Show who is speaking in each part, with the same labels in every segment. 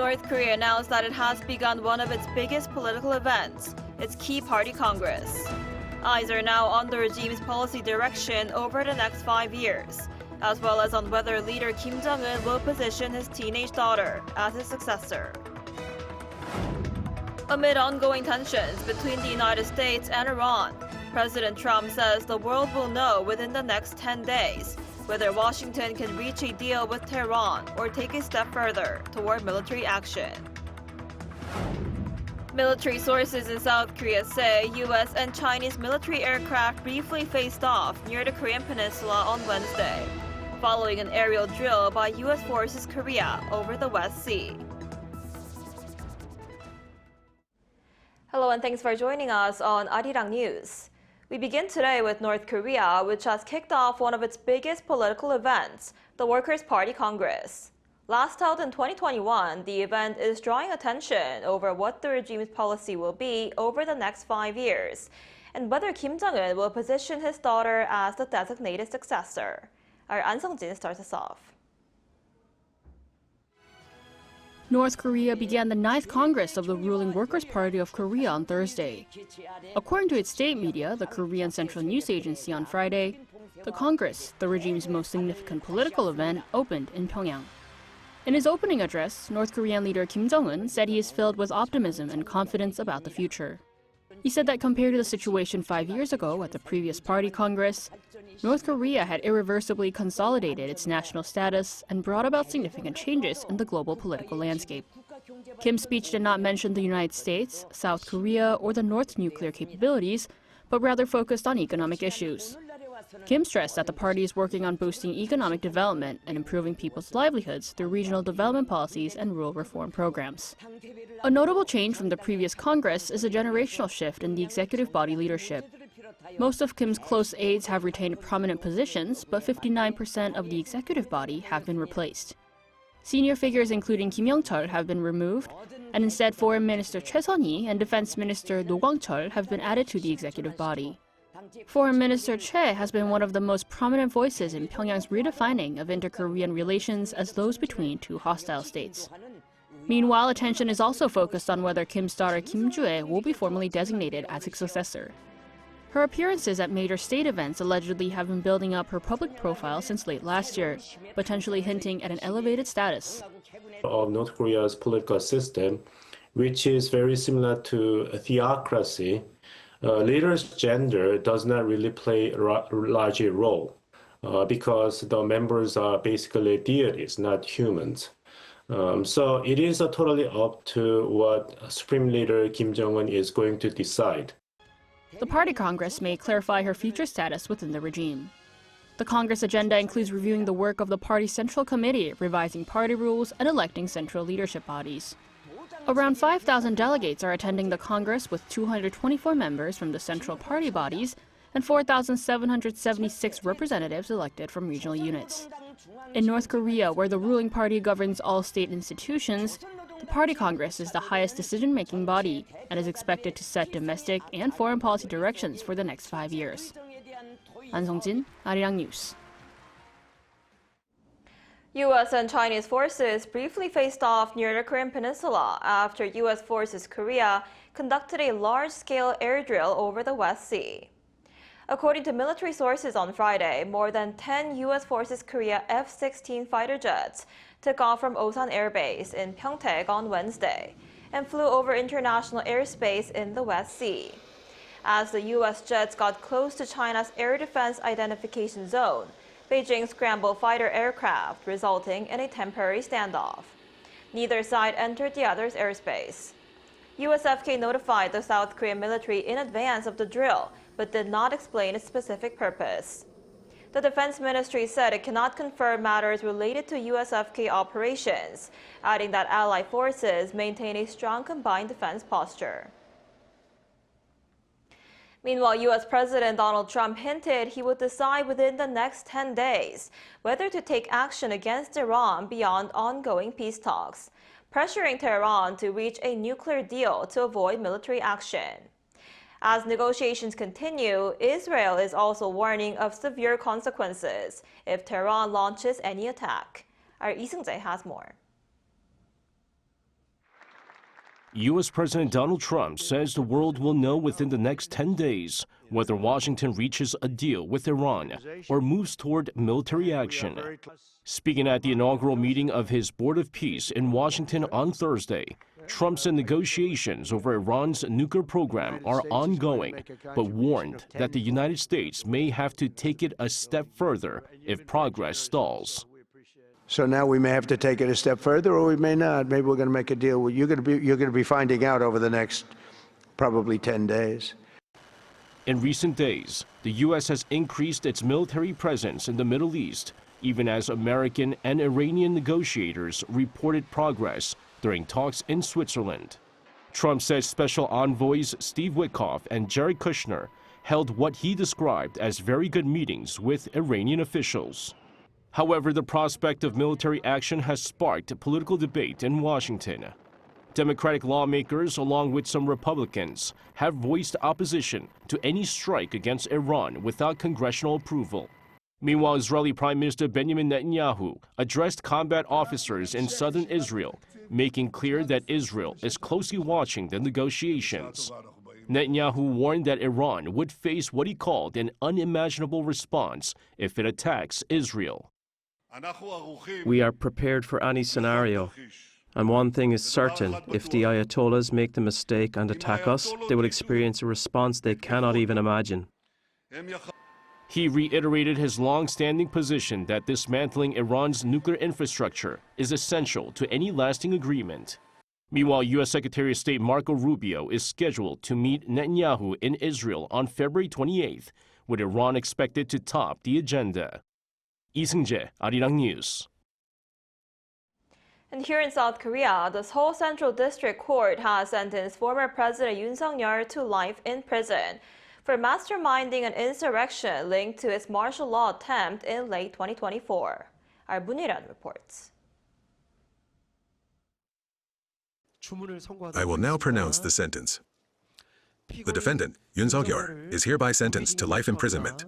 Speaker 1: North Korea announced that it has begun one of its biggest political events, its Key Party Congress. Eyes are now on the regime's policy direction over the next 5 years, as well as on whether leader Kim Jong-un will position his teenage daughter as his successor. Amid ongoing tensions between the United States and Iran, President Trump says the world will know within the next 10 days whether Washington can reach a deal with Tehran or take a step further toward military action. Military sources in South Korea say U.S. and Chinese military aircraft briefly faced off near the Korean peninsula on Wednesday, following an aerial drill by U.S. forces Korea over the West Sea. Hello and thanks for joining us on Arirang News. We begin today with North Korea, which has kicked off one of its biggest political events, the Workers' Party Congress. Last held in 2021, the event is drawing attention over what the regime's policy will be over the next 5 years, and whether Kim Jong-un will position his daughter as the designated successor. Our An Sung-jin starts us off.
Speaker 2: North Korea began the 9th Congress of the ruling Workers' Party of Korea on Thursday. According to its state media, the Korean Central News Agency on Friday, the Congress, the regime's most significant political event, opened in Pyongyang. In his opening address, North Korean leader Kim Jong-un said he is filled with optimism and confidence about the future. He said that compared to the situation 5 years ago at the previous party Congress, North Korea had irreversibly consolidated its national status and brought about significant changes in the global political landscape. Kim's speech did not mention the United States, South Korea, or the North's nuclear capabilities, but rather focused on economic issues. Kim stressed that the party is working on boosting economic development and improving people's livelihoods through regional development policies and rural reform programs. A notable change from the previous Congress is a generational shift in the executive body leadership. Most of Kim's close aides have retained prominent positions, but 59% of the executive body have been replaced. Senior figures including Kim Yong-chol have been removed, and instead Foreign Minister Choi Sun-hee and Defense Minister No Kwang-chol have been added to the executive body. Foreign Minister Choi has been one of the most prominent voices in Pyongyang's redefining of inter-Korean relations as those between two hostile states. Meanwhile, attention is also focused on whether Kim's daughter Kim Ju-ae will be formally designated as his successor. Her appearances at major state events allegedly have been building up her public profile since late last year, potentially hinting at an elevated status.
Speaker 3: Of North Korea's political system, which is very similar to a theocracy, leader's gender does not really play a large role because the members are basically deities, not humans. So it is totally up to what Supreme Leader Kim Jong-un is going to decide.
Speaker 2: The party Congress may clarify her future status within the regime. The Congress agenda includes reviewing the work of the party's Central Committee, revising party rules, and electing central leadership bodies. Around 5,000 delegates are attending the Congress, with 224 members from the central party bodies and 4,776 representatives elected from regional units. In North Korea, where the ruling party governs all state institutions, the Party Congress is the highest decision-making body and is expected to set domestic and foreign policy directions for the next 5 years. An Sung-jin, Arirang News.
Speaker 1: U.S. and Chinese forces briefly faced off near the Korean peninsula after U.S. forces Korea conducted a large-scale air drill over the West Sea. According to military sources on Friday, more than 10 U.S. forces Korea F-16 fighter jets took off from Osan Air Base in Pyeongtaek on Wednesday and flew over international airspace in the West Sea. As the U.S. jets got close to China's air defense identification zone, Beijing scrambled fighter aircraft, resulting in a temporary standoff. Neither side entered the other's airspace. USFK notified the South Korean military in advance of the drill, but did not explain its specific purpose. The Defense Ministry said it cannot confirm matters related to USFK operations, adding that allied forces maintain a strong combined defense posture. Meanwhile, U.S. President Donald Trump hinted he would decide within the next 10 days whether to take action against Iran beyond ongoing peace talks, pressuring Tehran to reach a nuclear deal to avoid military action. As negotiations continue, Israel is also warning of severe consequences if Tehran launches any attack. Our Lee Seung-jae has more.
Speaker 4: U.S. President Donald Trump says the world will know within the next 10 days whether Washington reaches a deal with Iran or moves toward military action. Speaking at the inaugural meeting of his Board of Peace in Washington on Thursday, Trump said negotiations over Iran's nuclear program are ongoing, but warned that the United States may have to take it a step further if progress stalls.
Speaker 5: So now we may have to take it a step further, or we may not. Maybe we're going to make a deal. You're going to be finding out over the next probably 10 days.
Speaker 4: In recent days, the U.S. has increased its military presence in the Middle East, even as American and Iranian negotiators reported progress during talks in Switzerland. Trump said Special Envoys Steve Witkoff and Jared Kushner held what he described as very good meetings with Iranian officials. However, the prospect of military action has sparked political debate in Washington. Democratic lawmakers, along with some Republicans, have voiced opposition to any strike against Iran without congressional approval. Meanwhile, Israeli Prime Minister Benjamin Netanyahu addressed combat officers in southern Israel, making clear that Israel is closely watching the negotiations. Netanyahu warned that Iran would face what he called an unimaginable response if it attacks Israel.
Speaker 6: We are prepared for any scenario. And one thing is certain, if the Ayatollahs make the mistake and attack us, they will experience a response they cannot even imagine.
Speaker 4: He reiterated his long-standing position that dismantling Iran's nuclear infrastructure is essential to any lasting agreement. Meanwhile, U.S. Secretary of State Marco Rubio is scheduled to meet Netanyahu in Israel on February 28th, with Iran expected to top the agenda. 이승재, Arirang News.
Speaker 1: And here in South Korea, the Seoul Central District Court has sentenced former President Yoon Suk-yeol to life in prison for masterminding an insurrection linked to its martial law attempt in late 2024. Our Buniran reports.
Speaker 7: I will now pronounce the sentence. The defendant, Yoon Suk-yeol, is hereby sentenced to life imprisonment.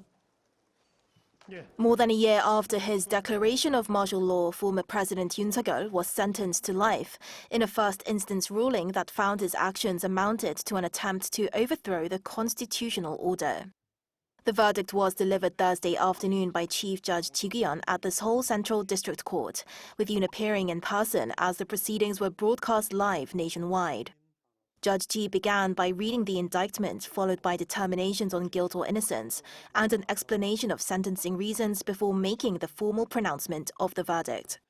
Speaker 8: More than a year after his declaration of martial law, former President Yoon Suk-yeol was sentenced to life in a first-instance ruling that found his actions amounted to an attempt to overthrow the constitutional order. The verdict was delivered Thursday afternoon by Chief Judge Ji Gui-yeon at the Seoul Central District Court, with Yoon appearing in person as the proceedings were broadcast live nationwide. Judge Ji began by reading the indictment, followed by determinations on guilt or innocence, and an explanation of sentencing reasons before making the formal pronouncement of the verdict.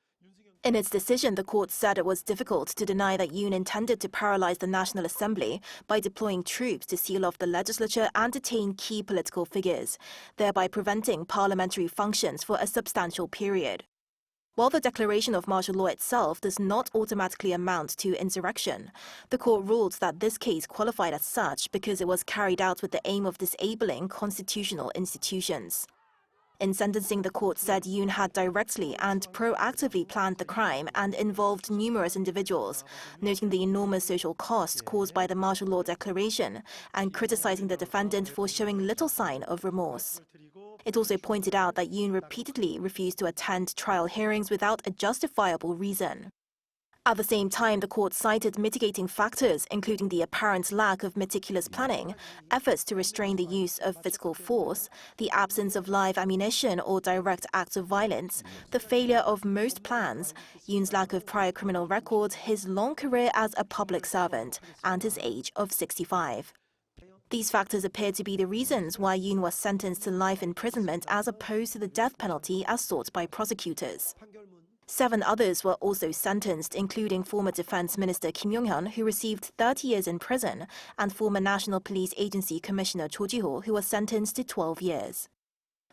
Speaker 8: In its decision, the court said it was difficult to deny that Yoon intended to paralyze the National Assembly by deploying troops to seal off the legislature and detain key political figures, thereby preventing parliamentary functions for a substantial period. While the declaration of martial law itself does not automatically amount to insurrection, the court ruled that this case qualified as such because it was carried out with the aim of disabling constitutional institutions. In sentencing, the court said Yoon had directly and proactively planned the crime and involved numerous individuals, noting the enormous social cost caused by the martial law declaration and criticizing the defendant for showing little sign of remorse. It also pointed out that Yoon repeatedly refused to attend trial hearings without a justifiable reason. At the same time, the court cited mitigating factors, including the apparent lack of meticulous planning, efforts to restrain the use of physical force, the absence of live ammunition or direct acts of violence, the failure of most plans, Yoon's lack of prior criminal record, his long career as a public servant, and his age of 65. These factors appear to be the reasons why Yoon was sentenced to life imprisonment as opposed to the death penalty as sought by prosecutors. 7 others were also sentenced, including former Defense Minister Kim Yong-hyun, who received 30 years in prison, and former National Police Agency Commissioner Cho Ji-ho, who was sentenced to 12 years.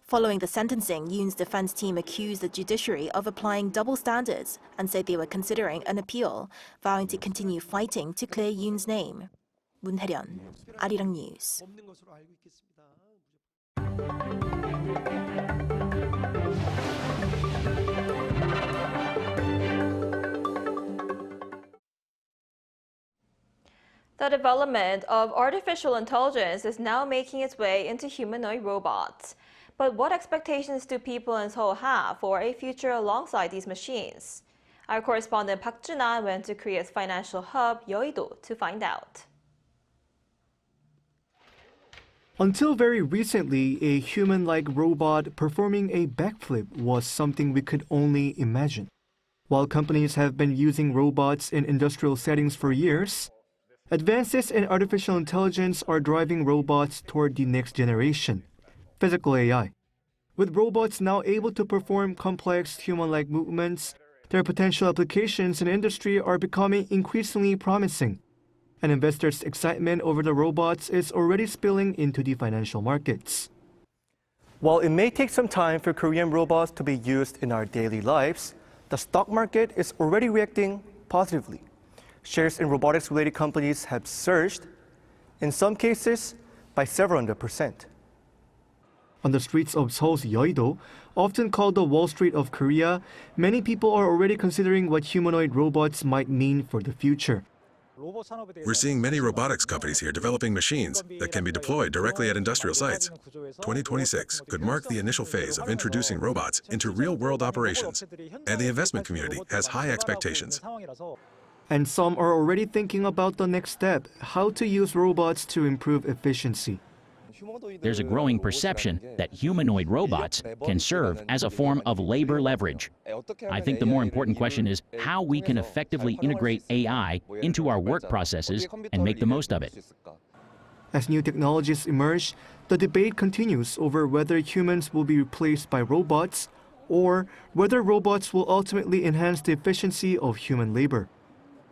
Speaker 8: Following the sentencing, Yoon's defense team accused the judiciary of applying double standards and said they were considering an appeal, vowing to continue fighting to clear Yoon's name. 문혜련, Arirang News.
Speaker 1: The development of artificial intelligence is now making its way into humanoid robots. But what expectations do people in Seoul have for a future alongside these machines? Our correspondent Park Jun-an went to Korea's financial hub, Yeouido, to find out.
Speaker 9: Until very recently, a human-like robot performing a backflip was something we could only imagine. While companies have been using robots in industrial settings for years, advances in artificial intelligence are driving robots toward the next generation, physical AI. With robots now able to perform complex human-like movements, their potential applications in industry are becoming increasingly promising. And investors' excitement over the robots is already spilling into the financial markets. While it may take some time for Korean robots to be used in our daily lives, the stock market is already reacting positively. Shares in robotics-related companies have surged, in some cases by several hundred%. On the streets of Seoul's Yeouido, often called the Wall Street of Korea, many people are already considering what humanoid robots might mean for the future.
Speaker 7: We're seeing many robotics companies here developing machines that can be deployed directly at industrial sites. 2026 could mark the initial phase of introducing robots into real-world operations, and the investment community has high expectations.
Speaker 9: And some are already thinking about the next step, how to use robots to improve efficiency.
Speaker 10: There's a growing perception that humanoid robots can serve as a form of labor leverage. I think the more important question is how we can effectively integrate AI into our work processes and make the most of it.
Speaker 9: As new technologies emerge, the debate continues over whether humans will be replaced by robots or whether robots will ultimately enhance the efficiency of human labor.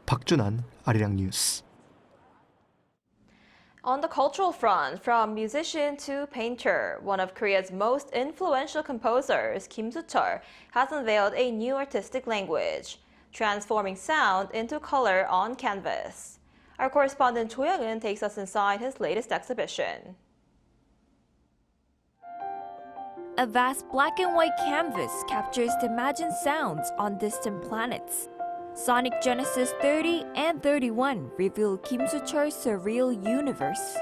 Speaker 9: Park Jun-an, Arirang News.
Speaker 1: On the cultural front, from musician to painter, one of Korea's most influential composers, Kim Soo-chul, has unveiled a new artistic language, transforming sound into color on canvas. Our correspondent Cho Young-eun takes us inside his latest exhibition.
Speaker 11: A vast black and white canvas captures the imagined sounds on distant planets. Sonic Genesis 30 and 31 reveal Kim Soo-chul's surreal universe.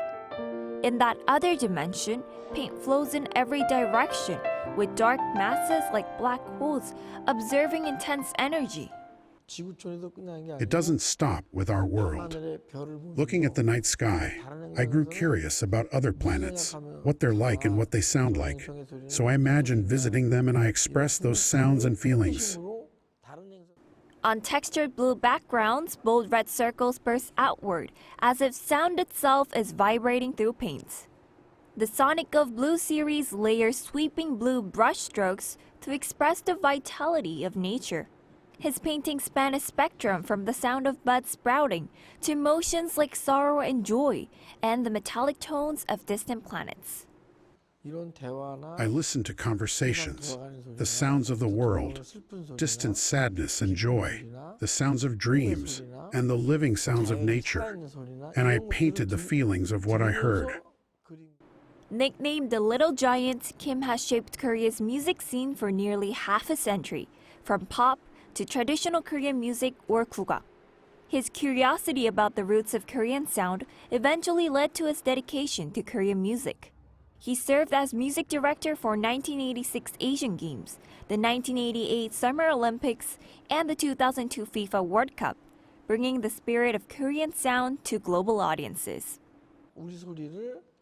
Speaker 11: In that other dimension, paint flows in every direction, with dark masses like black holes observing intense energy.
Speaker 12: It doesn't stop with our world. Looking at the night sky, I grew curious about other planets, what they're like and what they sound like. So I imagined visiting them and I expressed those sounds and feelings.
Speaker 11: On textured blue backgrounds, bold red circles burst outward, as if sound itself is vibrating through paints. The Sonic of Blue series layers sweeping blue brushstrokes to express the vitality of nature. His paintings span a spectrum from the sound of buds sprouting to emotions like sorrow and joy, and the metallic tones of distant planets.
Speaker 12: I listen to conversations, the sounds of the world, distant sadness and joy, the sounds of dreams, and the living sounds of nature. And I painted the feelings of what I heard.
Speaker 11: Nicknamed the Little Giant, Kim has shaped Korea's music scene for nearly half a century, from pop to traditional Korean music or kuga. His curiosity about the roots of Korean sound eventually led to his dedication to Korean music. He served as music director for 1986 Asian Games, the 1988 Summer Olympics, and the 2002 FIFA World Cup, bringing the spirit of Korean sound to global audiences.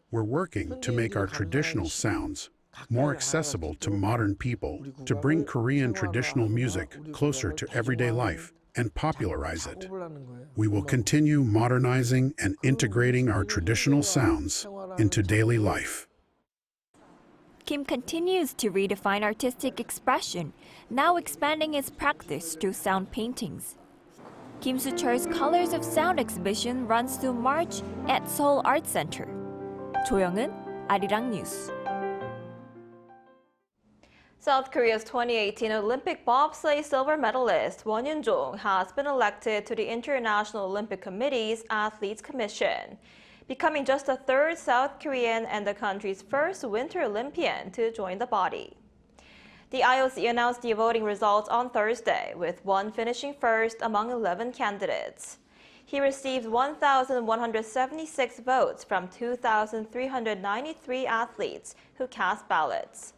Speaker 12: We're working to make our traditional sounds more accessible to modern people, to bring Korean traditional music closer to everyday life and popularize it. We will continue modernizing and integrating our traditional sounds into daily life.
Speaker 11: Kim continues to redefine artistic expression, now expanding his practice through sound paintings. Kim Soo-chul's Colors of Sound exhibition runs through March at Seoul Art Center. Cho Young-eun, Arirang News.
Speaker 1: South Korea's 2018 Olympic bobsleigh silver medalist Won Yun-jong has been elected to the International Olympic Committee's Athletes Commission, becoming just the third South Korean and the country's first Winter Olympian to join the body. The IOC announced the voting results on Thursday, with Won finishing first among 11 candidates. He received 1,176 votes from 2,393 athletes who cast ballots.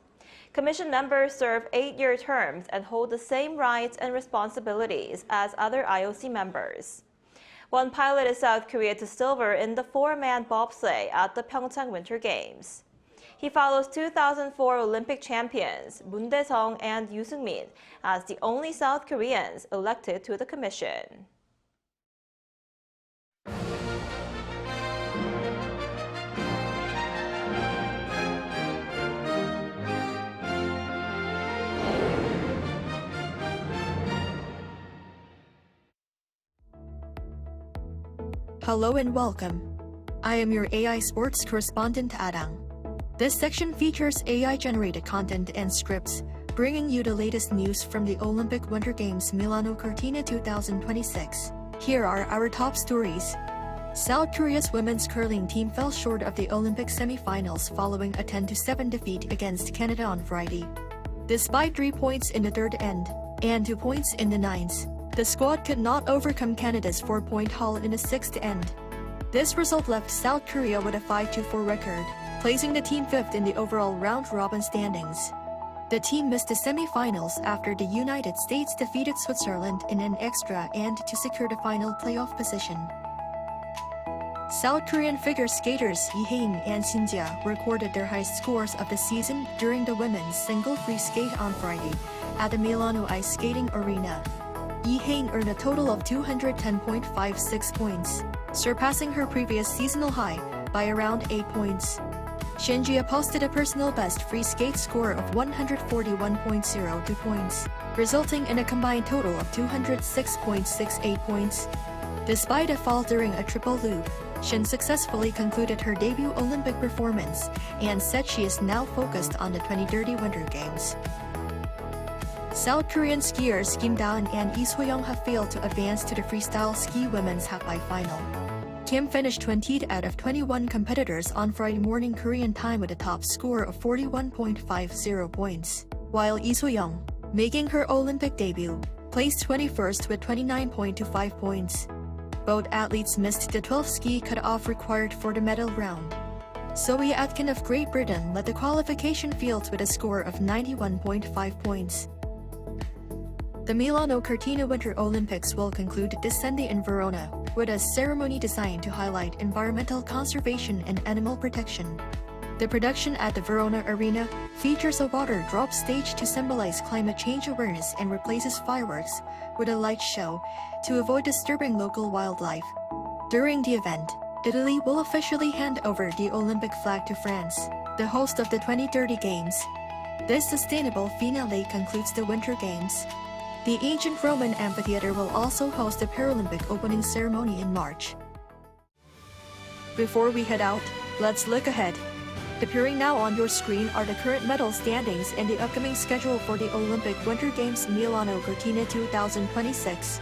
Speaker 1: Commission members serve 8-year terms and hold the same rights and responsibilities as other IOC members. One piloted South Korea to silver in the 4-man bobsleigh at the Pyeongchang Winter Games. He follows 2004 Olympic champions Moon Dae-sung and Yoo Seung-min as the only South Koreans elected to the commission.
Speaker 13: Hello and welcome. I am your AI sports correspondent Arirang. This section features AI-generated content and scripts, bringing you the latest news from the Olympic Winter Games Milano-Cortina 2026. Here are our top stories. South Korea's women's curling team fell short of the Olympic semi-finals following a 10-7 defeat against Canada on Friday. Despite 3 points in the third end and 2 points in the ninth, the squad could not overcome Canada's 4-point haul in the sixth end. This result left South Korea with a 5-4 record, placing the team 5th in the overall round-robin standings. The team missed the semi-finals after the United States defeated Switzerland in an extra end to secure the final playoff position. South Korean figure skaters Lee-hae and Shin-ja recorded their highest scores of the season during the women's single free skate on Friday at the Milano Ice Skating Arena. Lee-hae earned a total of 210.56 points, surpassing her previous seasonal high by around 8 points. Shin-ja posted a personal best free skate score of 141.02 points, resulting in a combined total of 206.68 points. Despite a fall during a triple loop, Shin successfully concluded her debut Olympic performance and said she is now focused on the 2030 Winter Games. South Korean skiers Kim Da-eun and Lee So-young have failed to advance to the freestyle ski women's halfpipe final. Kim finished 20th out of 21 competitors on Friday morning Korean time with a top score of 41.50 points, while Lee So-young, making her Olympic debut, placed 21st with 29.25 points. Both athletes missed the 12th ski cut-off required for the medal round. Zoe Atkin of Great Britain led the qualification field with a score of 91.5 points. The Milano-Cortina Winter Olympics will conclude this Sunday in Verona, with a ceremony designed to highlight environmental conservation and animal protection. The production at the Verona Arena features a water drop stage to symbolize climate change awareness and replaces fireworks with a light show to avoid disturbing local wildlife. During the event, Italy will officially hand over the Olympic flag to France, the host of the 2030 Games. This sustainable finale concludes the Winter Games. The ancient Roman amphitheater will also host the Paralympic opening ceremony in March. Before we head out, let's look ahead. Appearing now on your screen are the current medal standings and the upcoming schedule for the Olympic Winter Games Milano-Cortina 2026.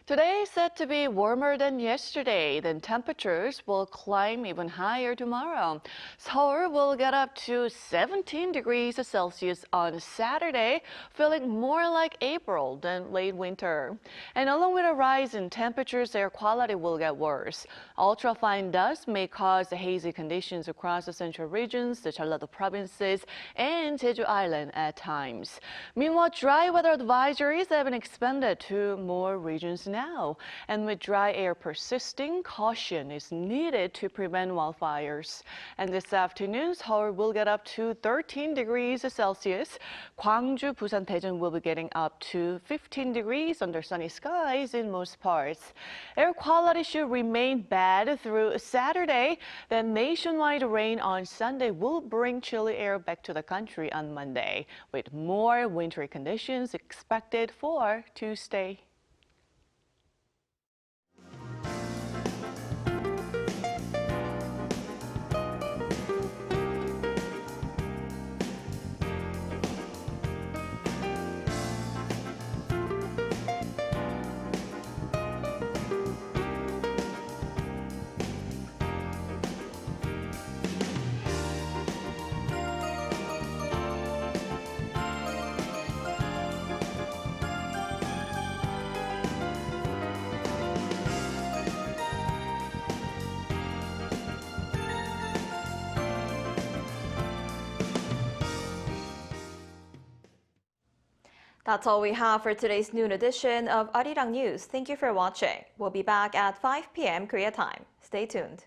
Speaker 14: Today is set to be warmer than yesterday. Then temperatures will climb even higher tomorrow. Seoul will get up to 17 degrees Celsius on Saturday, feeling more like April than late winter. And along with a rise in temperatures, air quality will get worse. Ultrafine dust may cause hazy conditions across the central regions, the Jeollado provinces, and Jeju Island at times. Meanwhile, dry weather advisories have been expanded to more regions now. And with dry air persisting, caution is needed to prevent wildfires. And this afternoon, Seoul will get up to 13 degrees Celsius. Gwangju, Busan, Daejeon will be getting up to 15 degrees under sunny skies in most parts. Air quality should remain bad through Saturday. Then nationwide rain on Sunday will bring chilly air back to the country on Monday, with more wintry conditions expected for Tuesday.
Speaker 1: That's all we have for today's noon edition of Arirang News. Thank you for watching. We'll be back at 5 p.m. Korea time. Stay tuned.